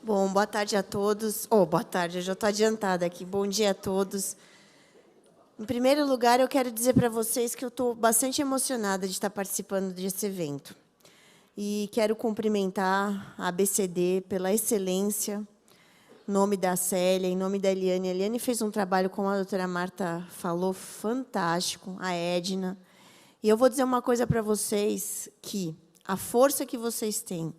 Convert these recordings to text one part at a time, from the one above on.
Bom, boa tarde a todos. Boa tarde, eu já estou adiantada aqui. Bom dia a todos. Em primeiro lugar, eu quero dizer para vocês que eu estou bastante emocionada de estar participando desse evento. E quero cumprimentar a ABCD pela excelência, em nome da Célia, em nome da Eliane. A Eliane fez um trabalho, como a doutora Marta falou, fantástico, a Edna. E eu vou dizer uma coisa para vocês, que a força que vocês têm,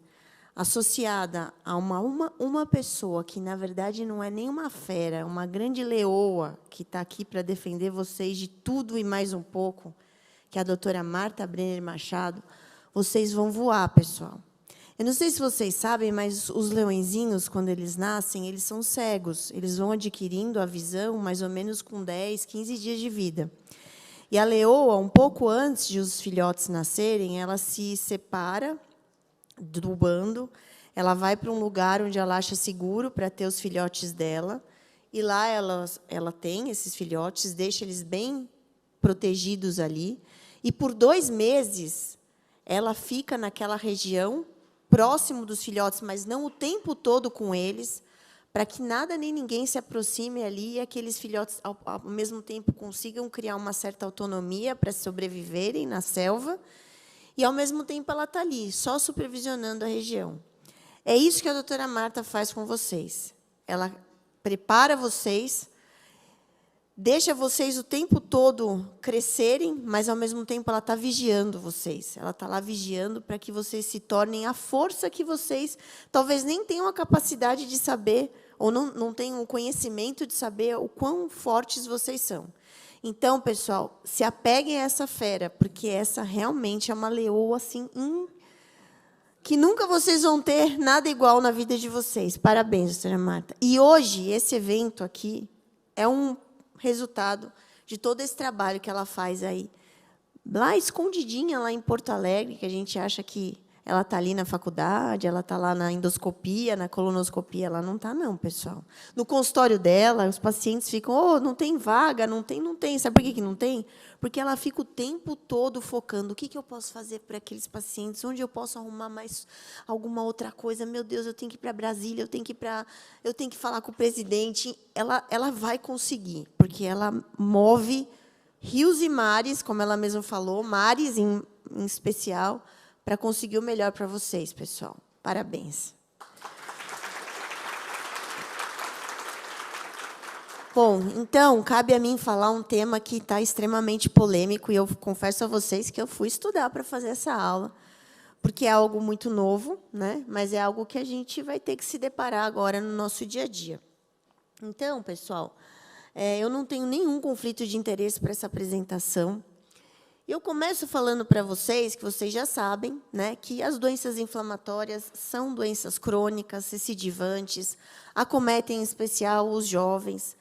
associada a uma pessoa que, na verdade, não é nem uma fera, é uma grande leoa que está aqui para defender vocês de tudo e mais um pouco, que é a doutora Marta Brenner Machado, vocês vão voar, pessoal. Eu não sei se vocês sabem, mas os leõezinhos, quando eles nascem, eles são cegos. Eles vão adquirindo a visão mais ou menos com 10, 15 dias de vida. E a leoa, um pouco antes de os filhotes nascerem, ela se separa do bando, ela vai para um lugar onde ela acha seguro para ter os filhotes dela, e lá ela tem esses filhotes, deixa eles bem protegidos ali, e por 2 meses ela fica naquela região, próximo dos filhotes, mas não o tempo todo com eles, para que nada nem ninguém se aproxime ali e aqueles filhotes, ao mesmo tempo, consigam criar uma certa autonomia para sobreviverem na selva, e, ao mesmo tempo, ela está ali, só supervisionando a região. É isso que a doutora Marta faz com vocês. Ela prepara vocês, deixa vocês o tempo todo crescerem, mas, ao mesmo tempo, ela está vigiando vocês. Ela está lá vigiando para que vocês se tornem a força que vocês talvez nem tenham a capacidade de saber, ou não tenham o conhecimento de saber o quão fortes vocês são. Então, pessoal, se apeguem a essa fera, porque essa realmente é uma leoa assim, que nunca vocês vão ter nada igual na vida de vocês. Parabéns, doutora Marta. E hoje, esse evento aqui é um resultado de todo esse trabalho que ela faz aí, lá escondidinha, lá em Porto Alegre, que a gente acha que ela está ali na faculdade, ela está lá na endoscopia, na colonoscopia. Ela não está, não, pessoal. No consultório dela, os pacientes ficam, não tem vaga, não tem, não tem. Sabe por que não tem? Porque ela fica o tempo todo focando. O que eu posso fazer para aqueles pacientes? Onde eu posso arrumar mais alguma outra coisa? Meu Deus, eu tenho que ir para Brasília, eu tenho que falar com o presidente. Ela vai conseguir, porque ela move rios e mares, como ela mesma falou, mares em especial, para conseguir o melhor para vocês, pessoal. Parabéns. Bom, então, cabe a mim falar um tema que está extremamente polêmico, e eu confesso a vocês que eu fui estudar para fazer essa aula, porque é algo muito novo, né? Mas é algo que a gente vai ter que se deparar agora no nosso dia a dia. Então, pessoal, eu não tenho nenhum conflito de interesse para essa apresentação. Eu começo falando para vocês, que vocês já sabem, né, que as doenças inflamatórias são doenças crônicas, recidivantes, acometem em especial os jovens.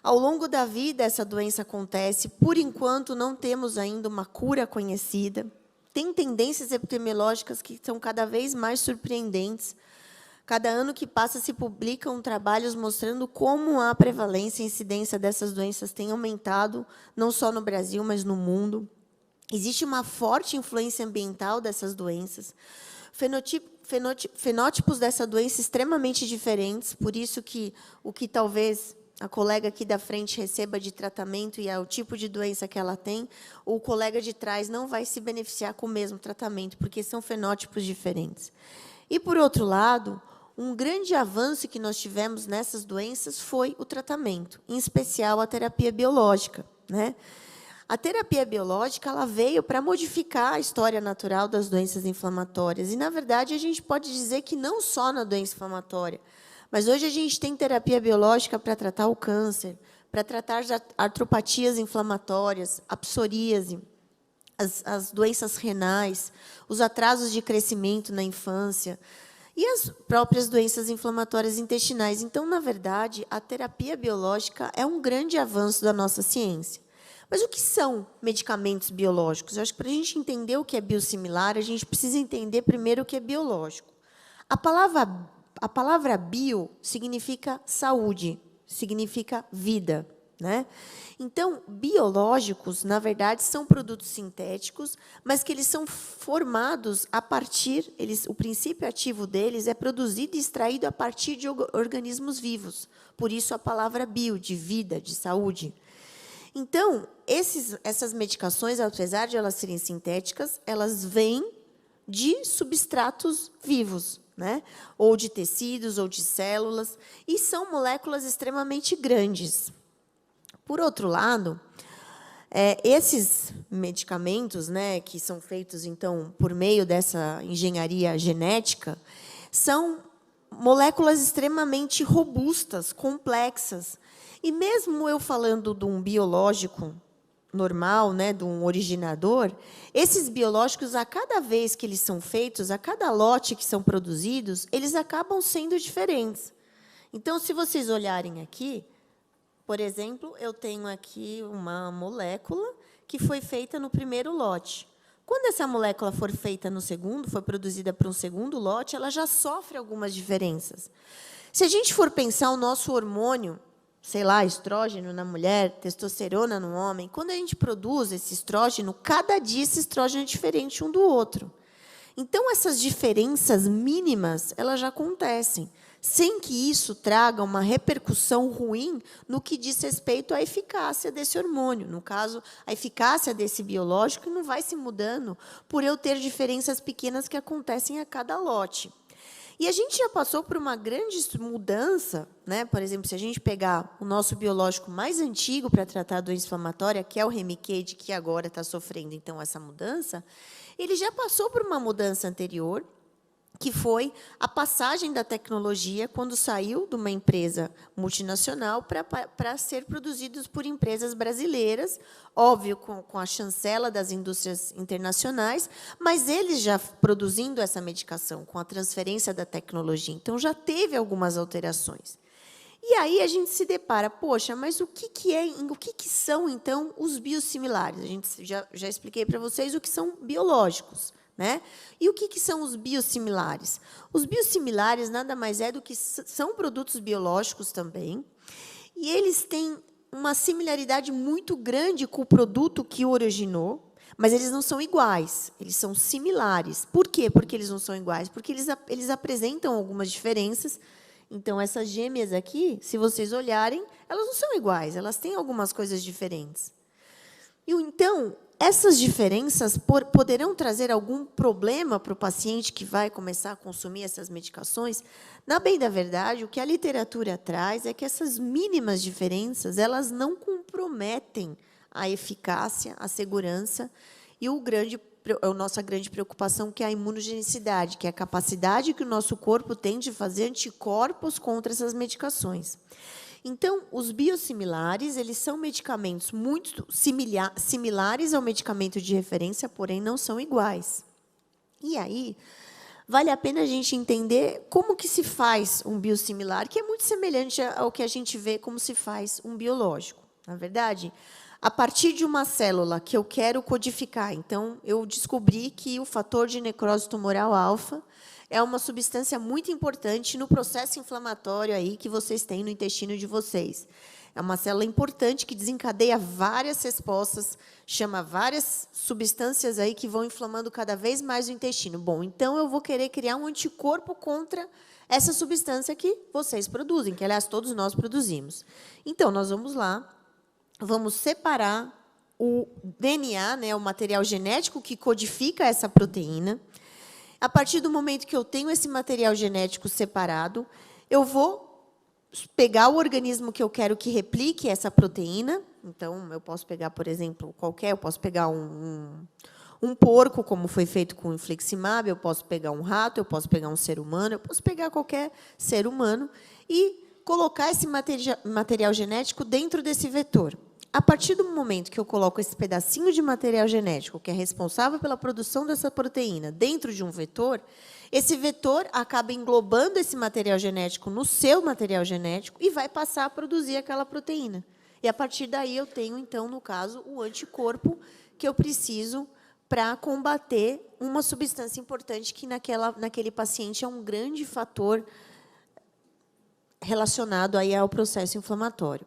Ao longo da vida, essa doença acontece. Por enquanto, não temos ainda uma cura conhecida. Tem tendências epidemiológicas que são cada vez mais surpreendentes. Cada ano que passa, se publicam trabalhos mostrando como a prevalência e incidência dessas doenças tem aumentado, não só no Brasil, mas no mundo. Existe uma forte influência ambiental dessas doenças, fenótipos dessa doença extremamente diferentes, por isso que o que talvez a colega aqui da frente receba de tratamento e é o tipo de doença que ela tem, o colega de trás não vai se beneficiar com o mesmo tratamento, porque são fenótipos diferentes. E, por outro lado, um grande avanço que nós tivemos nessas doenças foi o tratamento, em especial a terapia biológica, né? A terapia biológica ela veio para modificar a história natural das doenças inflamatórias. E, na verdade, a gente pode dizer que não só na doença inflamatória, mas hoje a gente tem terapia biológica para tratar o câncer, para tratar as artropatias inflamatórias, a psoríase, as doenças renais, os atrasos de crescimento na infância e as próprias doenças inflamatórias intestinais. Então, na verdade, a terapia biológica é um grande avanço da nossa ciência. Mas o que são medicamentos biológicos? Eu acho que, para a gente entender o que é biosimilar, a gente precisa entender primeiro o que é biológico. A palavra bio significa saúde, significa vida, né? Então, biológicos, na verdade, são produtos sintéticos, mas que eles são formados a partir, o princípio ativo deles é produzido e extraído a partir de organismos vivos. Por isso a palavra bio, de vida, de saúde. Então, essas medicações, apesar de elas serem sintéticas, elas vêm de substratos vivos, né? Ou de tecidos, ou de células, e são moléculas extremamente grandes. Por outro lado, esses medicamentos, né, que são feitos, então, por meio dessa engenharia genética, são moléculas extremamente robustas, complexas. E mesmo eu falando de um biológico normal, né, de um originador, esses biológicos, a cada vez que eles são feitos, a cada lote que são produzidos, eles acabam sendo diferentes. Então, se vocês olharem aqui, por exemplo, eu tenho aqui uma molécula que foi feita no primeiro lote. Quando essa molécula for feita no segundo, for produzida para um segundo lote, ela já sofre algumas diferenças. Se a gente for pensar o nosso hormônio, sei lá, estrógeno na mulher, testosterona no homem, quando a gente produz esse estrógeno, cada dia esse estrógeno é diferente um do outro. Então, essas diferenças mínimas, elas já acontecem, sem que isso traga uma repercussão ruim no que diz respeito à eficácia desse hormônio. No caso, a eficácia desse biológico não vai se mudando por eu ter diferenças pequenas que acontecem a cada lote. E a gente já passou por uma grande mudança, né? Por exemplo, se a gente pegar o nosso biológico mais antigo para tratar a doença inflamatória, que é o Remicade, que agora está sofrendo, então, essa mudança, ele já passou por uma mudança anterior, que foi a passagem da tecnologia quando saiu de uma empresa multinacional para ser produzidos por empresas brasileiras, óbvio, com a chancela das indústrias internacionais, mas eles já produzindo essa medicação, com a transferência da tecnologia. Então, já teve algumas alterações. E aí a gente se depara, poxa, mas o que são, então, os biosimilares? A gente já expliquei para vocês o que são biológicos, né? E o que são os biosimilares? Os biosimilares nada mais é do que são produtos biológicos também, e eles têm uma similaridade muito grande com o produto que o originou, mas eles não são iguais, eles são similares. Por quê? Porque eles não são iguais? Porque eles apresentam algumas diferenças. Então, essas gêmeas aqui, se vocês olharem, elas não são iguais, elas têm algumas coisas diferentes. E, então, essas diferenças poderão trazer algum problema para o paciente que vai começar a consumir essas medicações? Na bem da verdade, o que a literatura traz é que essas mínimas diferenças elas não comprometem a eficácia, a segurança e a nossa grande preocupação, que é a imunogenicidade, que é a capacidade que o nosso corpo tem de fazer anticorpos contra essas medicações. Então, os biosimilares, eles são medicamentos muito similares ao medicamento de referência, porém não são iguais. E aí, vale a pena a gente entender como que se faz um biosimilar, que é muito semelhante ao que a gente vê como se faz um biológico. Na verdade, a partir de uma célula que eu quero codificar, então, eu descobri que o fator de necrose tumoral alfa é uma substância muito importante no processo inflamatório aí que vocês têm no intestino de vocês. É uma célula importante que desencadeia várias respostas, chama várias substâncias aí que vão inflamando cada vez mais o intestino. Bom, então eu vou querer criar um anticorpo contra essa substância que vocês produzem, que, aliás, todos nós produzimos. Então, nós vamos lá, vamos separar o DNA, né, o material genético que codifica essa proteína. A partir do momento que eu tenho esse material genético separado, eu vou pegar o organismo que eu quero que replique essa proteína. Então, eu posso pegar, por exemplo, eu posso pegar um porco, como foi feito com o infliximab, eu posso pegar um rato, eu posso pegar um ser humano, eu posso pegar qualquer ser humano e colocar esse material genético dentro desse vetor. A partir do momento que eu coloco esse pedacinho de material genético, que é responsável pela produção dessa proteína, dentro de um vetor, esse vetor acaba englobando esse material genético no seu material genético e vai passar a produzir aquela proteína. E, a partir daí, eu tenho, então, no caso, o anticorpo que eu preciso para combater uma substância importante que, naquele paciente, é um grande fator relacionado aí ao processo inflamatório.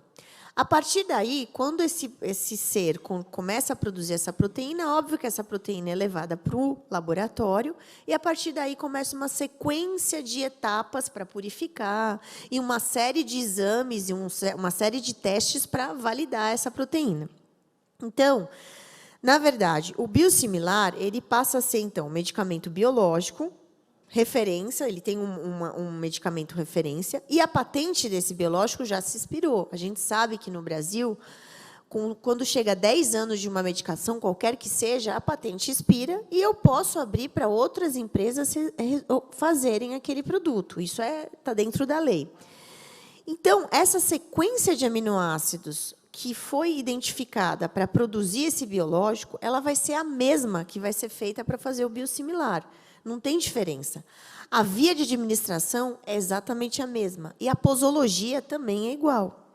A partir daí, quando esse ser começa a produzir essa proteína, óbvio que essa proteína é levada para o laboratório, e, a partir daí, começa uma sequência de etapas para purificar, e uma série de exames, e uma série de testes para validar essa proteína. Então, na verdade, o biosimilar ele passa a ser, então, um medicamento biológico, referência, ele tem um medicamento referência, e a patente desse biológico já se expirou. A gente sabe que, no Brasil, quando chega a 10 anos de uma medicação, qualquer que seja, a patente expira e eu posso abrir para outras empresas fazerem aquele produto. Isso está dentro da lei. Então, essa sequência de aminoácidos que foi identificada para produzir esse biológico, ela vai ser a mesma que vai ser feita para fazer o biosimilar. Não tem diferença. A via de administração é exatamente a mesma. E a posologia também é igual.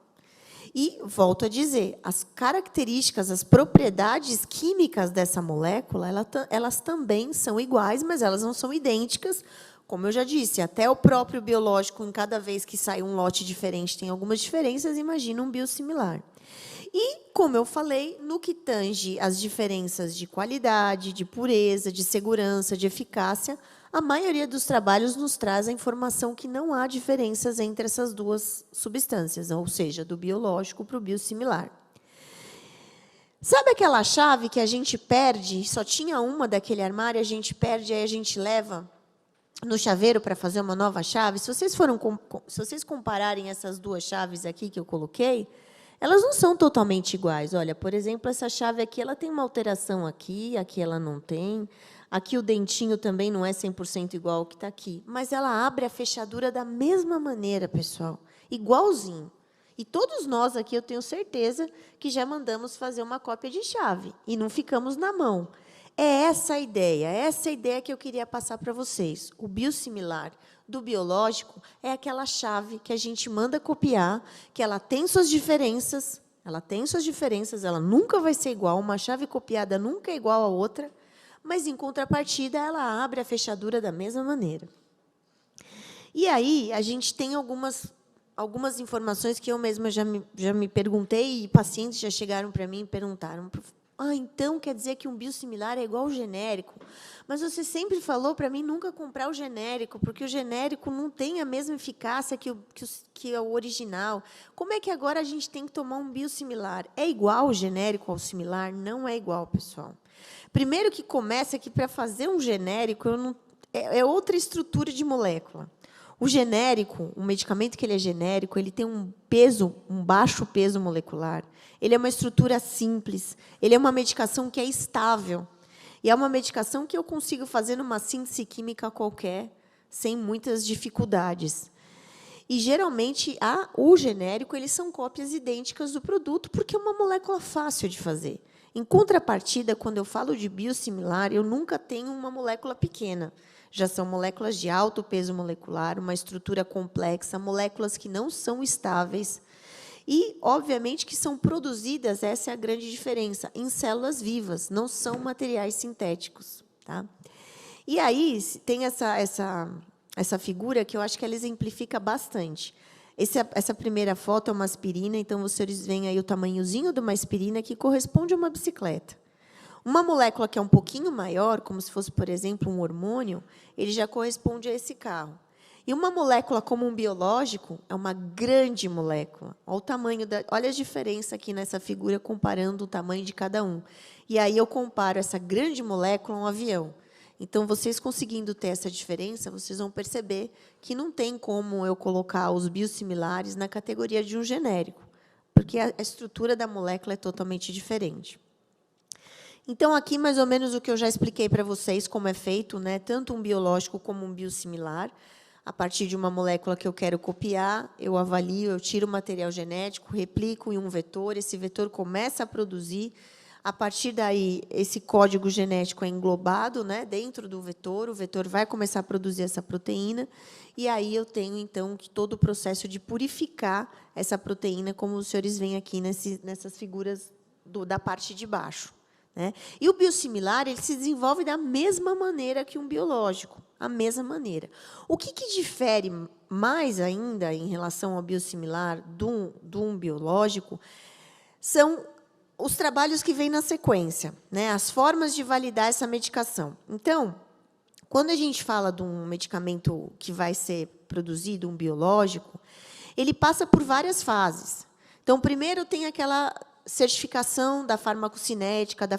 E, volto a dizer, as características, as propriedades químicas dessa molécula, elas também são iguais, mas elas não são idênticas. Como eu já disse, até o próprio biológico, em cada vez que sai um lote diferente, tem algumas diferenças, imagina um biosimilar. E, como eu falei, no que tange as diferenças de qualidade, de pureza, de segurança, de eficácia, a maioria dos trabalhos nos traz a informação que não há diferenças entre essas duas substâncias, ou seja, do biológico para o biosimilar. Sabe aquela chave que a gente perde, só tinha uma daquele armário, a gente perde, aí a gente leva no chaveiro para fazer uma nova chave? Se vocês compararem essas duas chaves aqui que eu coloquei, elas não são totalmente iguais. Olha, por exemplo, essa chave aqui, ela tem uma alteração aqui ela não tem. Aqui o dentinho também não é 100% igual ao que está aqui. Mas ela abre a fechadura da mesma maneira, pessoal. Igualzinho. E todos nós aqui, eu tenho certeza, que já mandamos fazer uma cópia de chave. E não ficamos na mão. É essa a ideia que eu queria passar para vocês. O biosimilar do biológico é aquela chave que a gente manda copiar, que ela tem suas diferenças, ela nunca vai ser igual, uma chave copiada nunca é igual a outra, mas, em contrapartida, ela abre a fechadura da mesma maneira. E aí, a gente tem algumas informações que eu mesma já me perguntei, e pacientes já chegaram para mim e perguntaram: então quer dizer que um biosimilar é igual ao genérico? Mas você sempre falou para mim nunca comprar o genérico, porque o genérico não tem a mesma eficácia que o original. Como é que agora a gente tem que tomar um biosimilar? É igual o genérico ao similar? Não é igual, pessoal. Primeiro que começa que, para fazer um genérico, é outra estrutura de molécula. O genérico, um medicamento que ele é genérico, ele tem um baixo peso molecular. Ele é uma estrutura simples. Ele é uma medicação que é estável. E é uma medicação que eu consigo fazer numa síntese química qualquer, sem muitas dificuldades. E, geralmente, o genérico, eles são cópias idênticas do produto, porque é uma molécula fácil de fazer. Em contrapartida, quando eu falo de biosimilar, eu nunca tenho uma molécula pequena. Já são moléculas de alto peso molecular, uma estrutura complexa, moléculas que não são estáveis e, obviamente, que são produzidas, essa é a grande diferença, em células vivas, não são materiais sintéticos. Tá? E aí tem essa figura que eu acho que ela exemplifica bastante. Essa primeira foto é uma aspirina, então vocês veem aí o tamanhozinho de uma aspirina que corresponde a uma bicicleta. Uma molécula que é um pouquinho maior, como se fosse, por exemplo, um hormônio, ele já corresponde a esse carro. E uma molécula como um biológico é uma grande molécula. Olha o tamanho olha a diferença aqui nessa figura, comparando o tamanho de cada um. E aí eu comparo essa grande molécula a um avião. Então, vocês conseguindo ter essa diferença, vocês vão perceber que não tem como eu colocar os biosimilares na categoria de um genérico, porque a estrutura da molécula é totalmente diferente. Então, aqui, mais ou menos, o que eu já expliquei para vocês, como é feito, né, tanto um biológico como um biosimilar. A partir de uma molécula que eu quero copiar, eu avalio, eu tiro o material genético, replico em um vetor, esse vetor começa a produzir. A partir daí, esse código genético é englobado, né, dentro do vetor, o vetor vai começar a produzir essa proteína, e aí eu tenho, então, todo o processo de purificar essa proteína, como os senhores veem aqui nessas figuras da parte de baixo. Né? E o biosimilar ele se desenvolve da mesma maneira que um biológico. a mesma maneira. O que difere mais ainda em relação ao biosimilar de um biológico são os trabalhos que vêm na sequência, né? As formas de validar essa medicação. Então, quando a gente fala de um medicamento que vai ser produzido, um biológico, ele passa por várias fases. Então, primeiro tem aquela certificação da farmacocinética, da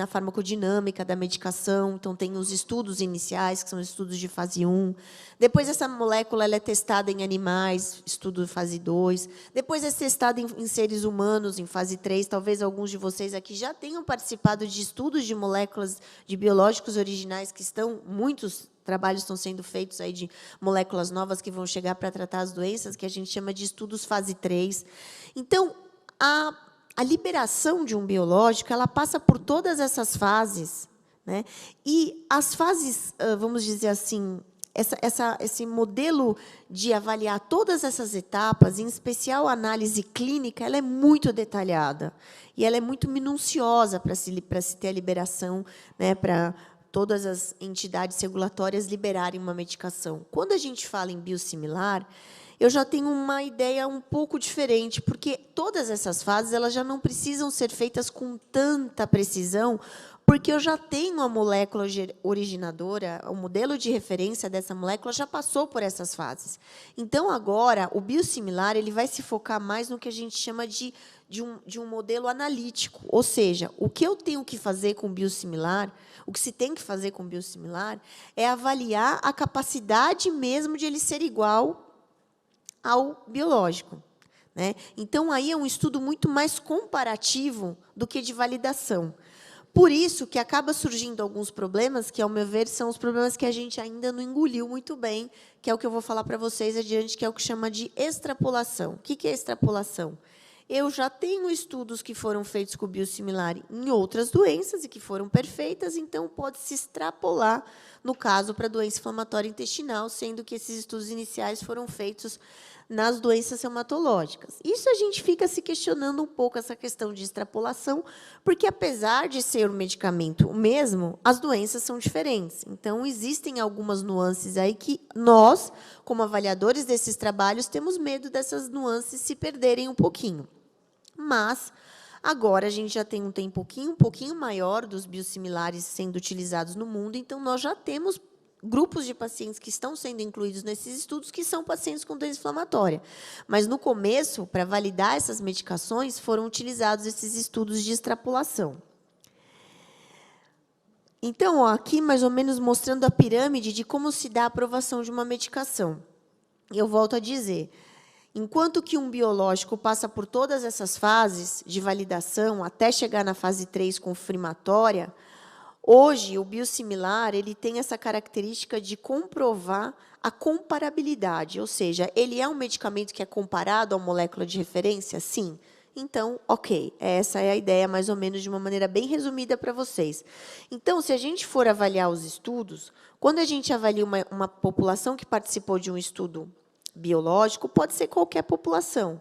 farmacodinâmica da medicação. Então, tem os estudos iniciais, que são os estudos de fase 1. Depois, essa molécula ela é testada em animais, estudo de fase 2. Depois, é testada em seres humanos, em fase 3. Talvez alguns de vocês aqui já tenham participado de estudos de moléculas de biológicos originais, que estão, muitos trabalhos estão sendo feitos aí de moléculas novas que vão chegar para tratar as doenças, que a gente chama de estudos fase 3. Então, a liberação de um biológico ela passa por todas essas fases, né? E as fases, vamos dizer assim, esse modelo de avaliar todas essas etapas, em especial a análise clínica, ela é muito detalhada e ela é muito minuciosa para se ter a liberação, né, para todas as entidades regulatórias liberarem uma medicação. Quando a gente fala em biosimilar, eu já tenho uma ideia um pouco diferente, porque todas essas fases elas já não precisam ser feitas com tanta precisão, porque eu já tenho a molécula originadora, o modelo de referência dessa molécula já passou por essas fases. Então, agora, o biosimilar ele vai se focar mais no que a gente chama de um modelo analítico, ou seja, o que eu tenho que fazer com o biosimilar, o que se tem que fazer com o biosimilar, é avaliar a capacidade mesmo de ele ser igual ao biológico, né? Então, aí é um estudo muito mais comparativo do que de validação. Por isso que acaba surgindo alguns problemas que, ao meu ver, são os problemas que a gente ainda não engoliu muito bem, que é o que eu vou falar para vocês adiante, que é o que chama de extrapolação. O que é extrapolação? Eu já tenho estudos que foram feitos com biosimilar em outras doenças e que foram perfeitas, então pode-se extrapolar, no caso, para a doença inflamatória intestinal, sendo que esses estudos iniciais foram feitos nas doenças reumatológicas. Isso a gente fica se questionando um pouco, essa questão de extrapolação, porque, apesar de ser um medicamento o mesmo, as doenças são diferentes. Então, existem algumas nuances aí que nós, como avaliadores desses trabalhos, temos medo dessas nuances se perderem um pouquinho. Mas, agora, a gente já tem um tempo um pouquinho maior dos biosimilares sendo utilizados no mundo, então, nós já temos grupos de pacientes que estão sendo incluídos nesses estudos que são pacientes com doença inflamatória. Mas, no começo, para validar essas medicações, foram utilizados esses estudos de extrapolação. Então, aqui, mais ou menos, mostrando a pirâmide de como se dá a aprovação de uma medicação. Eu volto a dizer, enquanto que um biológico passa por todas essas fases de validação, até chegar na fase 3 confirmatória, hoje, o biosimilar ele tem essa característica de comprovar a comparabilidade, ou seja, ele é um medicamento que é comparado à molécula de referência? Sim. Então, ok, essa é a ideia, mais ou menos, de uma maneira bem resumida para vocês. Então, se a gente for avaliar os estudos, quando a gente avalia uma população que participou de um estudo biológico, pode ser qualquer população.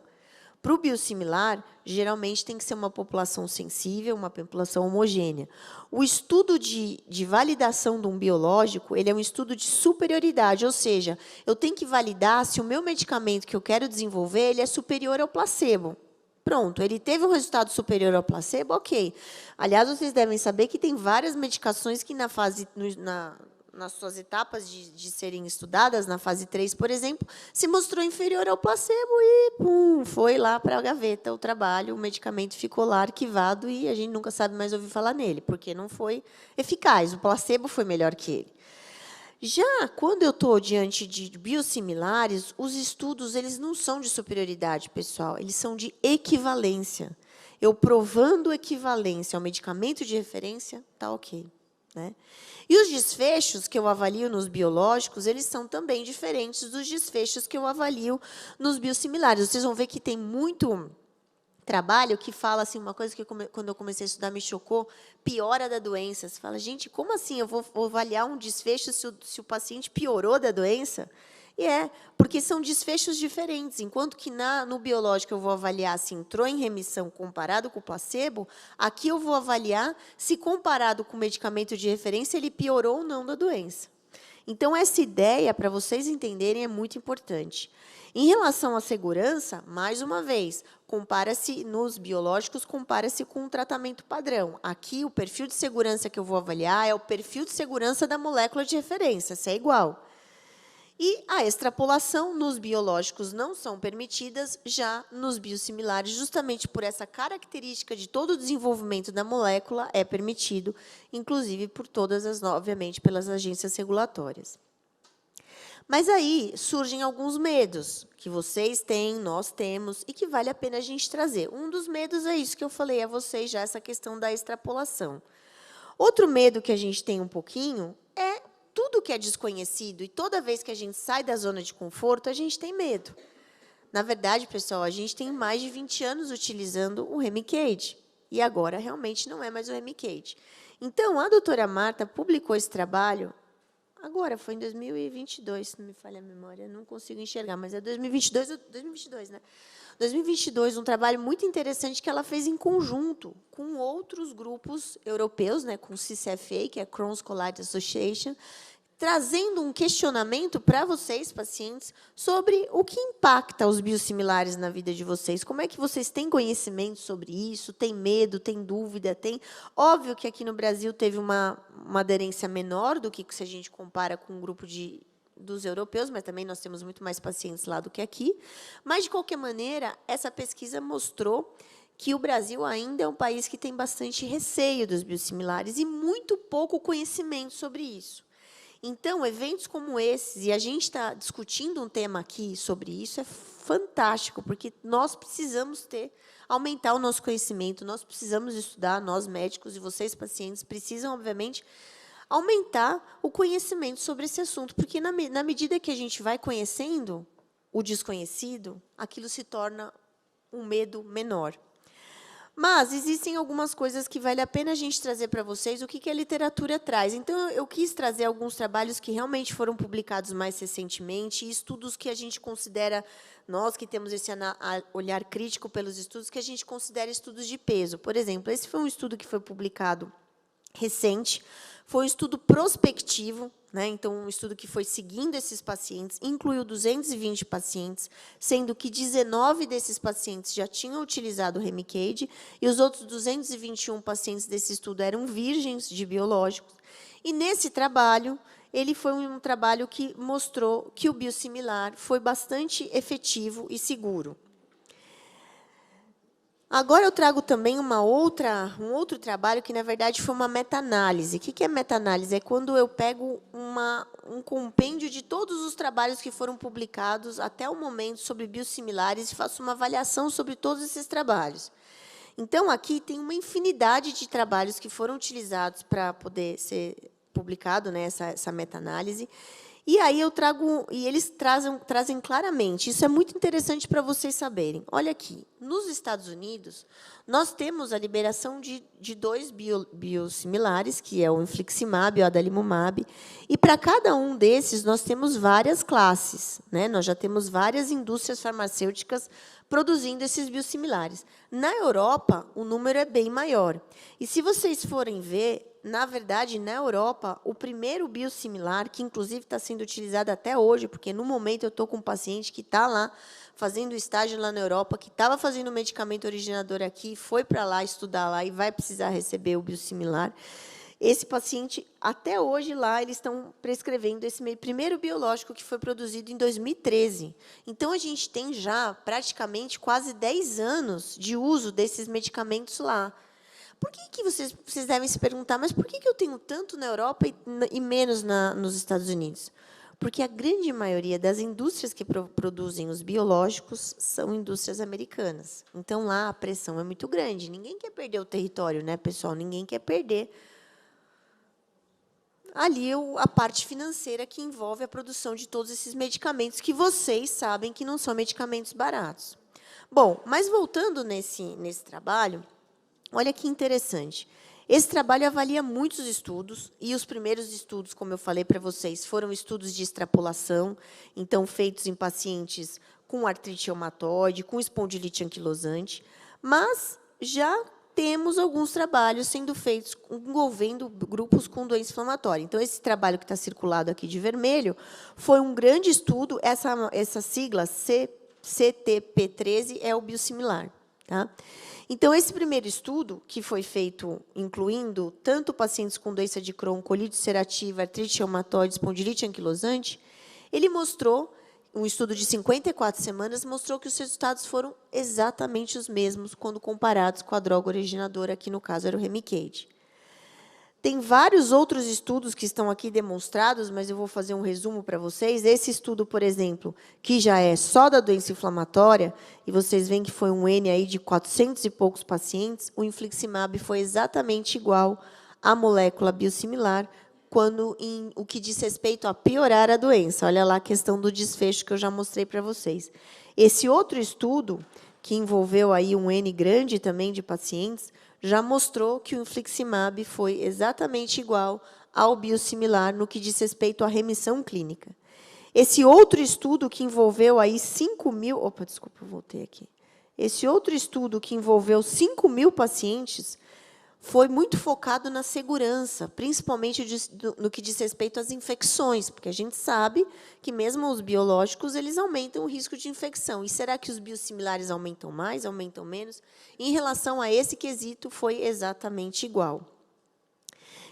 Para o biosimilar, geralmente tem que ser uma população sensível, uma população homogênea. O estudo de validação de um biológico, ele é um estudo de superioridade, ou seja, eu tenho que validar se o meu medicamento que eu quero desenvolver ele é superior ao placebo. Pronto, ele teve um resultado superior ao placebo, ok. Aliás, vocês devem saber que tem várias medicações que nas suas etapas de serem estudadas, na fase 3, por exemplo, se mostrou inferior ao placebo e, pum, foi lá para a gaveta o trabalho, o medicamento ficou lá arquivado e a gente nunca sabe mais ouvir falar nele, porque não foi eficaz, o placebo foi melhor que ele. Já quando eu estou diante de biosimilares, os estudos eles não são de superioridade, pessoal, eles são de equivalência. Eu provando equivalência ao medicamento de referência, está ok, né? E os desfechos que eu avalio nos biológicos, eles são também diferentes dos desfechos que eu avalio nos biosimilares. Vocês vão ver que tem muito trabalho que fala assim, uma coisa que quando eu comecei a estudar me chocou, piora da doença. Você fala, gente, como assim eu vou avaliar um desfecho se o paciente piorou da doença? E porque são desfechos diferentes. Enquanto que no biológico eu vou avaliar se entrou em remissão comparado com o placebo, aqui eu vou avaliar se comparado com o medicamento de referência ele piorou ou não da doença. Então, essa ideia, para vocês entenderem, é muito importante. Em relação à segurança, mais uma vez, compara-se nos biológicos, compara-se com um tratamento padrão. Aqui, o perfil de segurança que eu vou avaliar é o perfil de segurança da molécula de referência, se é igual. E a extrapolação nos biológicos não são permitidas, já nos biosimilares, justamente por essa característica de todo o desenvolvimento da molécula, é permitido, inclusive por todas as, obviamente, pelas agências regulatórias. Mas aí surgem alguns medos que vocês têm, nós temos, e que vale a pena a gente trazer. Um dos medos é isso que eu falei a vocês já, essa questão da extrapolação. Outro medo que a gente tem um pouquinho é tudo que é desconhecido, e toda vez que a gente sai da zona de conforto, a gente tem medo. Na verdade, pessoal, a gente tem mais de 20 anos utilizando o Remicade, e agora realmente não é mais o Remicade. Então, a doutora Marta publicou esse trabalho, agora, foi em 2022, se não me falha a memória, não consigo enxergar, mas é 2022, né? 2022, um trabalho muito interessante que ela fez em conjunto com outros grupos europeus, né, com o CCFA, que é a Crohn's Colitis Association, trazendo um questionamento para vocês, pacientes, sobre o que impacta os biosimilares na vida de vocês. Como é que vocês têm conhecimento sobre isso? Tem medo? Tem dúvida? Tem? Óbvio que aqui no Brasil teve uma aderência menor do que se a gente compara com um grupo dos europeus, mas também nós temos muito mais pacientes lá do que aqui. Mas, de qualquer maneira, essa pesquisa mostrou que o Brasil ainda é um país que tem bastante receio dos biosimilares e muito pouco conhecimento sobre isso. Então, eventos como esses, e a gente está discutindo um tema aqui sobre isso, é fantástico, porque nós precisamos aumentar o nosso conhecimento, nós precisamos estudar, nós médicos e vocês pacientes precisam, obviamente, aumentar o conhecimento sobre esse assunto, porque na medida que a gente vai conhecendo o desconhecido, aquilo se torna um medo menor. Mas existem algumas coisas que vale a pena a gente trazer para vocês, o que a literatura traz. Então, eu quis trazer alguns trabalhos que realmente foram publicados mais recentemente, estudos que a gente considera, nós que temos esse olhar crítico pelos estudos, que a gente considera estudos de peso. Por exemplo, esse foi um estudo que foi publicado recente, foi um estudo prospectivo, né? Então, um estudo que foi seguindo esses pacientes, incluiu 220 pacientes, sendo que 19 desses pacientes já tinham utilizado o Remicade, e os outros 221 pacientes desse estudo eram virgens de biológicos. E, nesse trabalho, ele foi um trabalho que mostrou que o biosimilar foi bastante efetivo e seguro. Agora eu trago também um outro trabalho que, na verdade, foi uma meta-análise. O que é meta-análise? É quando eu pego um compêndio de todos os trabalhos que foram publicados até o momento sobre biosimilares e faço uma avaliação sobre todos esses trabalhos. Então, aqui tem uma infinidade de trabalhos que foram utilizados para poder ser publicado, né, essa meta-análise. E aí eu trago, e eles trazem claramente, isso é muito interessante para vocês saberem. Olha aqui, nos Estados Unidos, nós temos a liberação de dois biosimilares, que é o infliximab e o adalimumab, e para cada um desses nós temos várias classes, né? Nós já temos várias indústrias farmacêuticas produzindo esses biosimilares. Na Europa, o número é bem maior. E se vocês forem ver, na verdade, na Europa, o primeiro biosimilar, que inclusive está sendo utilizado até hoje, porque no momento eu estou com um paciente que está lá fazendo estágio lá na Europa, que estava fazendo o medicamento originador aqui, foi para lá estudar lá e vai precisar receber o biosimilar. Esse paciente, até hoje, lá, eles estão prescrevendo esse primeiro biológico que foi produzido em 2013. Então, a gente tem já, praticamente, quase 10 anos de uso desses medicamentos lá. Por que vocês devem se perguntar, mas por que eu tenho tanto na Europa e menos nos Estados Unidos? Porque a grande maioria das indústrias que produzem os biológicos são indústrias americanas. Então, lá, a pressão é muito grande. Ninguém quer perder o território, né, pessoal? Ninguém quer perder ali a parte financeira que envolve a produção de todos esses medicamentos, que vocês sabem que não são medicamentos baratos. Bom, mas voltando nesse trabalho, olha que interessante. Esse trabalho avalia muitos estudos, e os primeiros estudos, como eu falei para vocês, foram estudos de extrapolação, então, feitos em pacientes com artrite reumatoide, com espondilite anquilosante, mas já temos alguns trabalhos sendo feitos envolvendo grupos com doença inflamatória. Então, esse trabalho que está circulado aqui de vermelho foi um grande estudo. Essa sigla, CTP13, é o biosimilar. Tá? Então, esse primeiro estudo, que foi feito incluindo tanto pacientes com doença de Crohn, colite ulcerativa, artrite reumatoide, espondilite anquilosante, ele mostrou, um estudo de 54 semanas, mostrou que os resultados foram exatamente os mesmos quando comparados com a droga originadora, aqui no caso era o Remicade. Tem vários outros estudos que estão aqui demonstrados, mas eu vou fazer um resumo para vocês. Esse estudo, por exemplo, que já é só da doença inflamatória, e vocês veem que foi um N aí de 400 e poucos pacientes, o infliximab foi exatamente igual à molécula biosimilar, quando em o que diz respeito a piorar a doença. Olha lá a questão do desfecho que eu já mostrei para vocês. Esse outro estudo, que envolveu aí um N grande também de pacientes, já mostrou que o infliximab foi exatamente igual ao biosimilar no que diz respeito à remissão clínica. Esse outro estudo que envolveu aí 5.000... Opa, desculpa, eu voltei aqui. Esse outro estudo que envolveu 5.000 pacientes foi muito focado na segurança, principalmente no que diz respeito às infecções, porque a gente sabe que mesmo os biológicos, eles aumentam o risco de infecção. E será que os biosimilares aumentam mais, aumentam menos? Em relação a esse quesito, foi exatamente igual.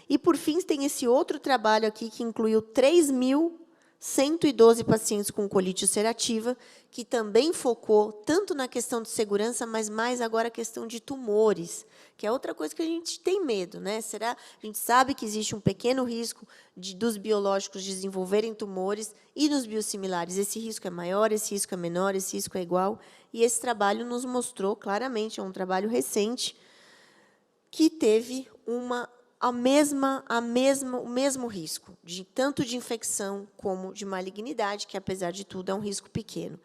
E, por fim, tem esse outro trabalho aqui, que incluiu 3.112 pacientes com colite ulcerativa, que também focou tanto na questão de segurança, mas mais agora a questão de tumores, que é outra coisa que a gente tem medo, né? A gente sabe que existe um pequeno risco dos biológicos desenvolverem tumores, e nos biosimilares esse risco é maior, esse risco é menor, esse risco é igual, e esse trabalho nos mostrou claramente, é um trabalho recente, que teve o mesmo risco, tanto de infecção como de malignidade, que, apesar de tudo, é um risco pequeno.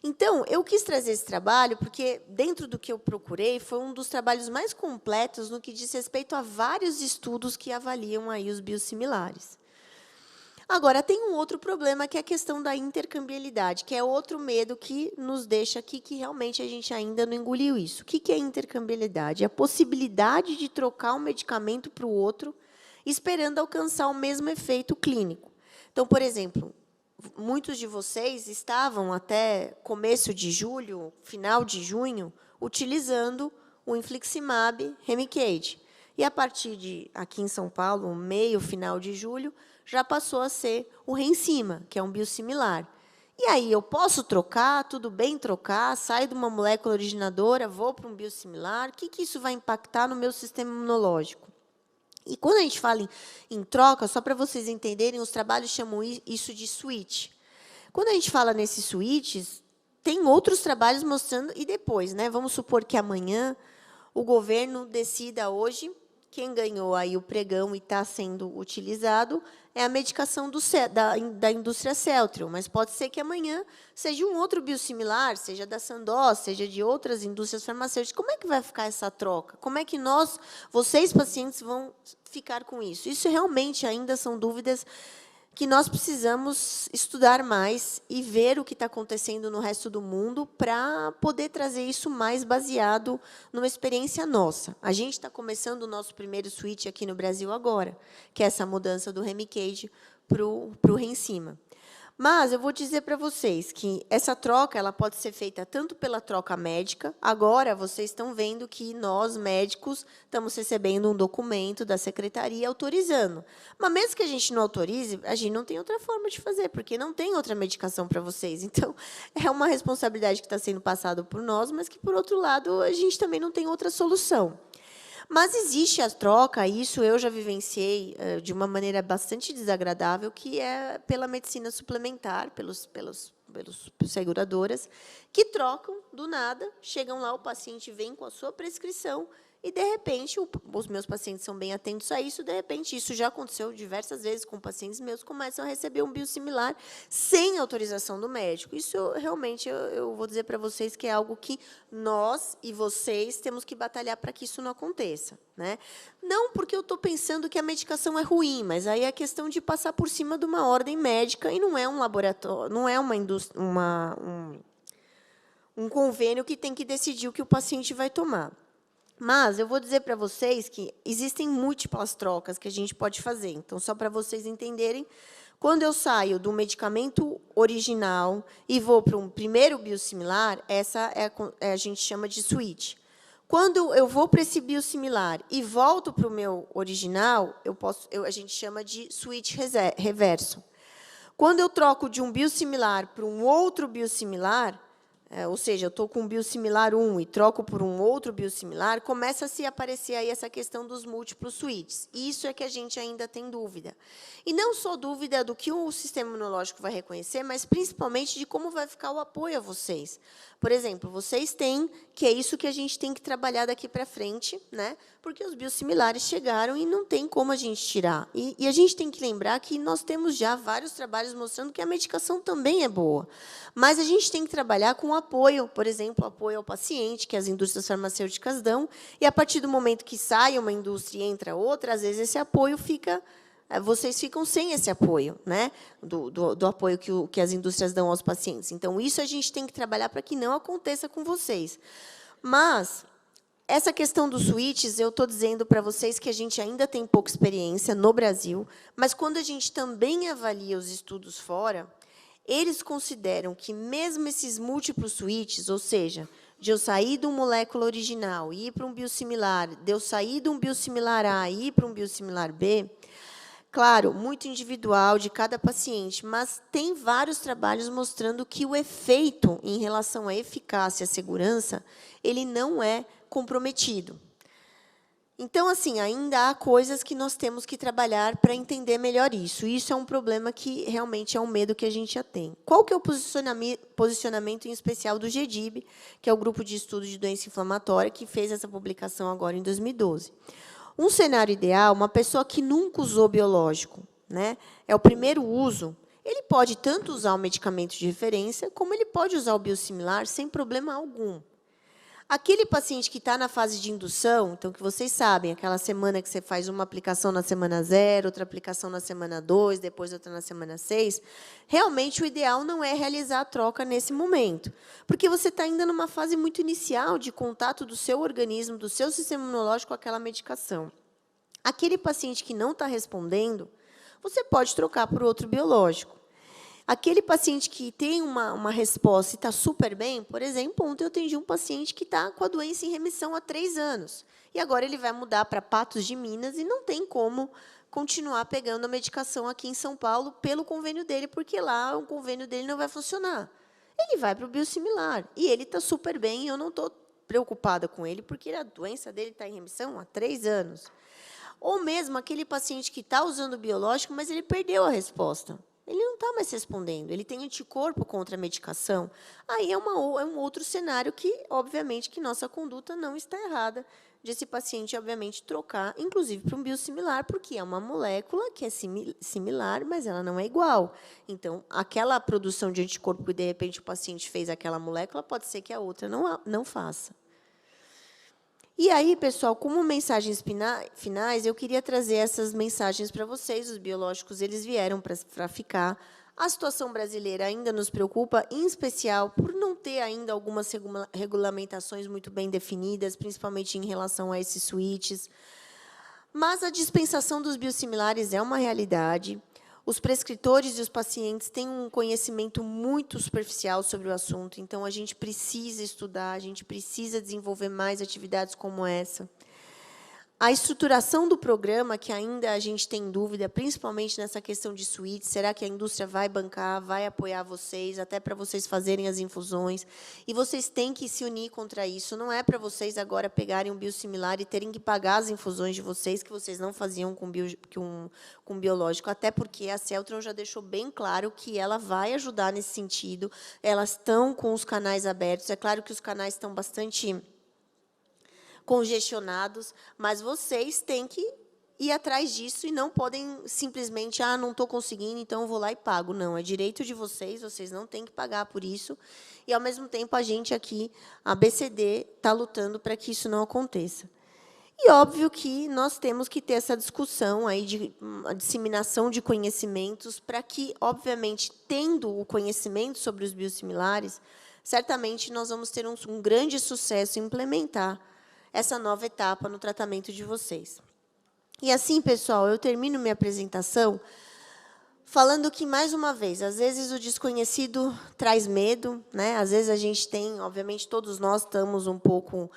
Então, eu quis trazer esse trabalho porque, dentro do que eu procurei, foi um dos trabalhos mais completos no que diz respeito a vários estudos que avaliam aí os biosimilares. Agora, tem um outro problema, que é a questão da intercambiabilidade, que é outro medo que nos deixa aqui, que realmente a gente ainda não engoliu isso. O que é intercambiabilidade? É a possibilidade de trocar um medicamento para o outro, esperando alcançar o mesmo efeito clínico. Então, por exemplo, muitos de vocês estavam, até começo de julho, final de junho, utilizando o infliximab Remicade. E, a partir de, aqui em São Paulo, meio, final de julho, já passou a ser o Rencima, que é um biosimilar. E aí, eu posso trocar, tudo bem trocar, saio de uma molécula originadora, vou para um biosimilar, o que isso vai impactar no meu sistema imunológico? E, quando a gente fala em troca, só para vocês entenderem, os trabalhos chamam isso de switch. Quando a gente fala nesses switches, tem outros trabalhos mostrando, e depois, né? Vamos supor que amanhã o governo decida hoje, quem ganhou aí o pregão e está sendo utilizado é a medicação da indústria Celltrion, mas pode ser que amanhã seja um outro biosimilar, seja da Sandoz, seja de outras indústrias farmacêuticas. Como é que vai ficar essa troca? Como é que vocês, pacientes, vão ficar com isso? Isso realmente ainda são dúvidas que nós precisamos estudar mais e ver o que está acontecendo no resto do mundo para poder trazer isso mais baseado numa experiência nossa. A gente está começando o nosso primeiro switch aqui no Brasil agora, que é essa mudança do Remicade para o Rencima. Mas eu vou dizer para vocês que essa troca ela pode ser feita tanto pela troca médica. Agora, vocês estão vendo que nós, médicos, estamos recebendo um documento da secretaria autorizando. Mas, mesmo que a gente não autorize, a gente não tem outra forma de fazer, porque não tem outra medicação para vocês. Então, é uma responsabilidade que está sendo passada por nós, mas que, por outro lado, a gente também não tem outra solução. Mas existe a troca, isso eu já vivenciei de uma maneira bastante desagradável, que é pela medicina suplementar, pelas seguradoras, que trocam do nada, chegam lá, o paciente vem com a sua prescrição, e, de repente, os meus pacientes são bem atentos a isso, de repente, isso já aconteceu diversas vezes com pacientes meus, começam a receber um biosimilar sem autorização do médico. Isso, realmente, eu vou dizer para vocês que é algo que nós e vocês temos que batalhar para que isso não aconteça, né? Não porque eu estou pensando que a medicação é ruim, mas aí é a questão de passar por cima de uma ordem médica, e não é um laboratório, não é um convênio que tem que decidir o que o paciente vai tomar. Mas eu vou dizer para vocês que existem múltiplas trocas que a gente pode fazer. Então, só para vocês entenderem, quando eu saio do medicamento original e vou para um primeiro biosimilar, essa a gente chama de switch. Quando eu vou para esse biosimilar e volto para o meu original, a gente chama de switch reverso. Quando eu troco de um biosimilar para um outro biosimilar, ou seja, eu estou com um biosimilar 1 e troco por um outro biosimilar, começa a se aparecer aí essa questão dos múltiplos switches. Isso é que a gente ainda tem dúvida. E não só dúvida do que o sistema imunológico vai reconhecer, mas principalmente de como vai ficar o apoio a vocês. Por exemplo, vocês têm, que é isso que a gente tem que trabalhar daqui para frente, né? Porque os biosimilares chegaram e não tem como a gente tirar. E a gente tem que lembrar que nós temos já vários trabalhos mostrando que a medicação também é boa. Mas a gente tem que trabalhar com apoio, por exemplo, apoio ao paciente, que as indústrias farmacêuticas dão, e a partir do momento que sai uma indústria e entra outra, às vezes esse apoio vocês ficam sem esse apoio, né? do apoio que as indústrias dão aos pacientes. Então, isso a gente tem que trabalhar para que não aconteça com vocês. Mas essa questão dos switches, eu estou dizendo para vocês que a gente ainda tem pouca experiência no Brasil, mas quando a gente também avalia os estudos fora, eles consideram que mesmo esses múltiplos switches, ou seja, de eu sair de uma molécula original e ir para um biosimilar, de eu sair de um biosimilar A e ir para um biosimilar B, claro, muito individual de cada paciente, mas tem vários trabalhos mostrando que o efeito em relação à eficácia e à segurança, ele não é comprometido. Então, assim, ainda há coisas que nós temos que trabalhar para entender melhor isso. Isso é um problema que realmente é um medo que a gente já tem. Qual que é o posicionamento em especial do GDIB, que é o Grupo de Estudo de Doença Inflamatória, que fez essa publicação agora em 2012? Um cenário ideal, uma pessoa que nunca usou biológico, né, é o primeiro uso, ele pode tanto usar o medicamento de referência, como ele pode usar o biosimilar sem problema algum. Aquele paciente que está na fase de indução, então, que vocês sabem, aquela semana que você faz uma aplicação na semana 0, outra aplicação na semana 2, depois outra na semana 6, realmente o ideal não é realizar a troca nesse momento, porque você está ainda numa fase muito inicial de contato do seu organismo, do seu sistema imunológico com aquela medicação. Aquele paciente que não está respondendo, você pode trocar por outro biológico. Aquele paciente que tem uma resposta e está super bem, por exemplo, ontem eu atendi um paciente que está com a doença em remissão há 3 anos. E agora ele vai mudar para Patos de Minas e não tem como continuar pegando a medicação aqui em São Paulo pelo convênio dele, porque lá o convênio dele não vai funcionar. Ele vai para o biosimilar. E ele está super bem, e eu não estou preocupada com ele, porque a doença dele está em remissão há 3 anos. Ou mesmo aquele paciente que está usando o biológico, mas ele perdeu a resposta. Ele não está mais respondendo, ele tem anticorpo contra a medicação. Aí é um outro cenário que, obviamente, que nossa conduta não está errada de esse paciente, obviamente, trocar, inclusive, para um biosimilar, porque é uma molécula que é similar, mas ela não é igual. Então, aquela produção de anticorpo que, de repente, o paciente fez aquela molécula, pode ser que a outra não faça. E aí, pessoal, como mensagens finais, eu queria trazer essas mensagens para vocês. Os biológicos, eles vieram para ficar. A situação brasileira ainda nos preocupa, em especial por não ter ainda algumas regulamentações muito bem definidas, principalmente em relação a esses switches. Mas a dispensação dos biosimilares é uma realidade. Os prescritores e os pacientes têm um conhecimento muito superficial sobre o assunto, então a gente precisa estudar, a gente precisa desenvolver mais atividades como essa. A estruturação do programa, que ainda a gente tem dúvida, principalmente nessa questão de suíte, será que a indústria vai bancar, vai apoiar vocês, até para vocês fazerem as infusões? E vocês têm que se unir contra isso. Não é para vocês agora pegarem um biosimilar e terem que pagar as infusões de vocês, que vocês não faziam com biológico, até porque a Celtron já deixou bem claro que ela vai ajudar nesse sentido. Elas estão com os canais abertos. É claro que os canais estão bastante congestionados, mas vocês têm que ir atrás disso e não podem simplesmente, não estou conseguindo, então eu vou lá e pago. Não, é direito de vocês, vocês não têm que pagar por isso. E, ao mesmo tempo, a gente aqui, a BCD, está lutando para que isso não aconteça. E, óbvio, que nós temos que ter essa discussão aí de a disseminação de conhecimentos para que, obviamente, tendo o conhecimento sobre os biosimilares, certamente nós vamos ter um grande sucesso em implementar essa nova etapa no tratamento de vocês. E assim, pessoal, eu termino minha apresentação falando que, mais uma vez, às vezes o desconhecido traz medo, né? Às vezes a gente tem, obviamente, todos nós estamos um pouco,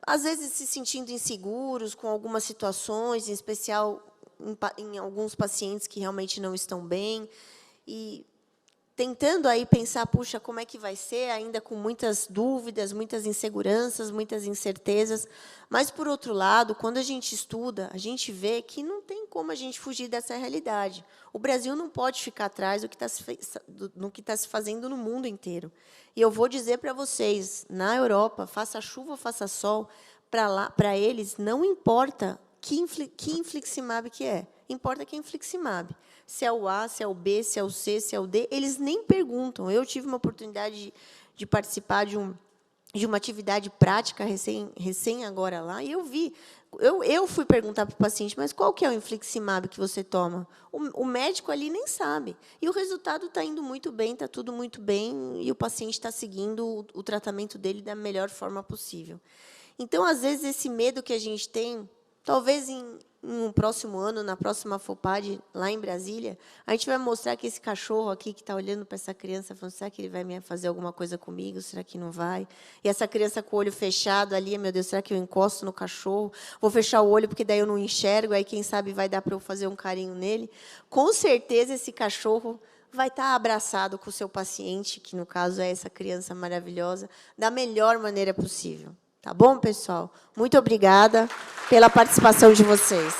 às vezes, se sentindo inseguros com algumas situações, em especial em alguns pacientes que realmente não estão bem, e tentando aí pensar, puxa, como é que vai ser, ainda com muitas dúvidas, muitas inseguranças, muitas incertezas. Mas, por outro lado, quando a gente estuda, a gente vê que não tem como a gente fugir dessa realidade. O Brasil não pode ficar atrás do que está se fazendo no mundo inteiro. E eu vou dizer para vocês, na Europa, faça chuva, faça sol, para eles não importa que infliximab que é. Importa que é infliximab. Se é o A, se é o B, se é o C, se é o D, eles nem perguntam. Eu tive uma oportunidade de participar de uma atividade prática recém agora lá, e eu vi. Eu fui perguntar para o paciente, mas qual que é o infliximab que você toma? O médico ali nem sabe. E o resultado está indo muito bem, está tudo muito bem, e o paciente está seguindo o tratamento dele da melhor forma possível. Então, às vezes, esse medo que a gente tem, talvez em um próximo ano, na próxima FOPAD, lá em Brasília, a gente vai mostrar que esse cachorro aqui, que está olhando para essa criança, falando, será que ele vai fazer alguma coisa comigo? Será que não vai? E essa criança com o olho fechado ali, meu Deus, será que eu encosto no cachorro? Vou fechar o olho, porque daí eu não enxergo, aí, quem sabe, vai dar para eu fazer um carinho nele. Com certeza, esse cachorro vai estar abraçado com o seu paciente, que, no caso, é essa criança maravilhosa, da melhor maneira possível. Tá bom, pessoal? Muito obrigada pela participação de vocês.